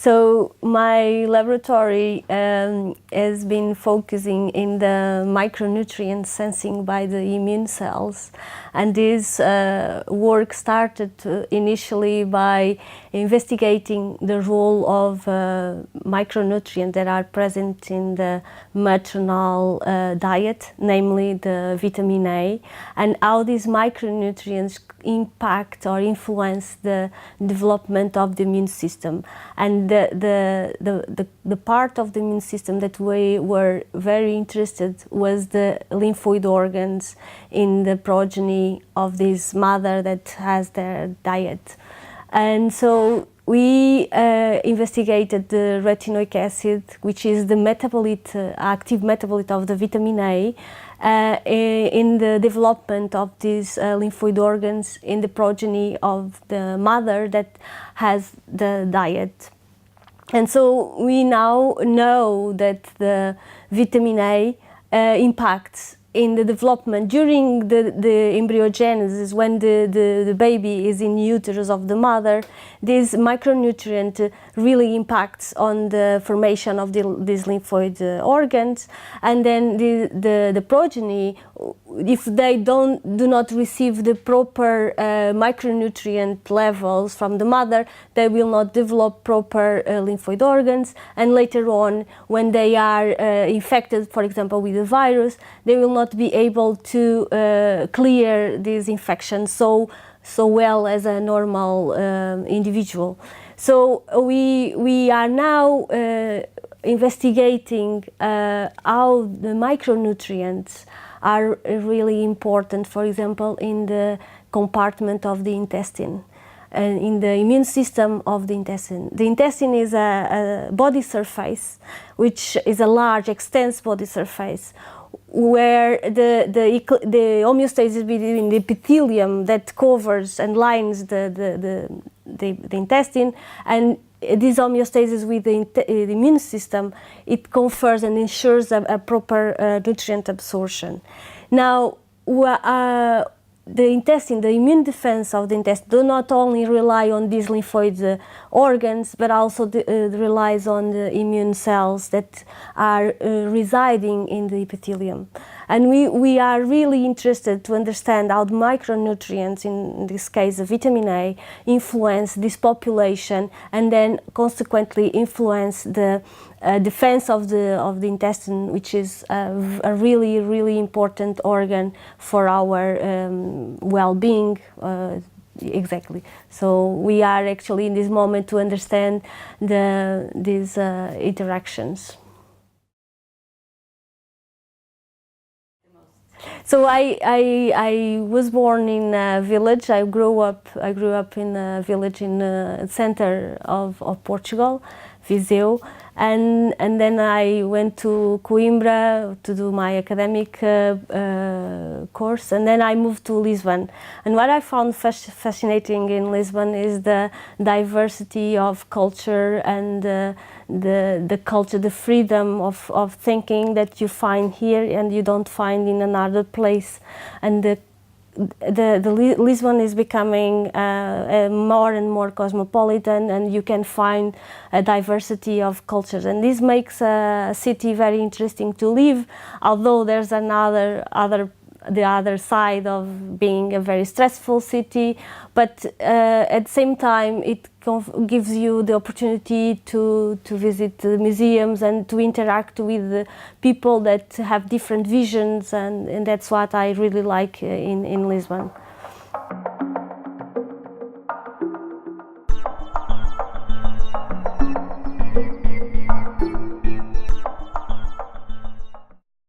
So my laboratory has been focusing in the micronutrient sensing by the immune cells, and this work started initially by investigating the role of micronutrients that are present in the maternal diet, namely the vitamin A, and how these micronutrients impact or influence the development of the immune system. And the part of the immune system that we were very interested was the lymphoid organs in the progeny of this mother that has their diet. And so we investigated the retinoic acid, which is the metabolite, active metabolite of the vitamin A, in the development of these lymphoid organs in the progeny of the mother that has the diet. And so we now know that the vitamin A impacts in the development during the embryogenesis, when the baby is in uterus of the mother. This micronutrient really impacts on the formation of these lymphoid organs, and then the progeny, if they do not receive the proper micronutrient levels from the mother, they will not develop proper lymphoid organs, and later on, when they are infected, for example, with a virus, they will not be able to clear this infection so well as a normal individual. So we are now investigating how the micronutrients are really important, for example, in the compartment of the intestine and in the immune system of the intestine. The intestine is a body surface, which is a large, extensive body surface, where the homeostasis between the epithelium that covers and lines the intestine, and this homeostasis with the immune system, it confers and ensures a proper nutrient absorption. Now, the intestine, the immune defense of the intestine, do not only rely on these lymphoid organs, but also relies on the immune cells that are residing in the epithelium. And we are really interested to understand how the micronutrients, in this case the vitamin A, influence this population, and then consequently influence the defense of the intestine, which is a really important organ for our well-being. Exactly. So we are actually in this moment to understand these interactions. So I was born in a village. I grew up in a village in the center of Portugal, Viseu, and then I went to Coimbra to do my academic course, and then I moved to Lisbon. And what I found fascinating in Lisbon is the diversity of culture and the culture, the freedom of thinking that you find here and you don't find in another place. And Lisbon is becoming more and more cosmopolitan, and you can find a diversity of cultures, and this makes a city very interesting to live, although there's the other side of being a very stressful city, but at the same time it gives you the opportunity to visit the museums and to interact with the people that have different visions, and that's what I really like in Lisbon.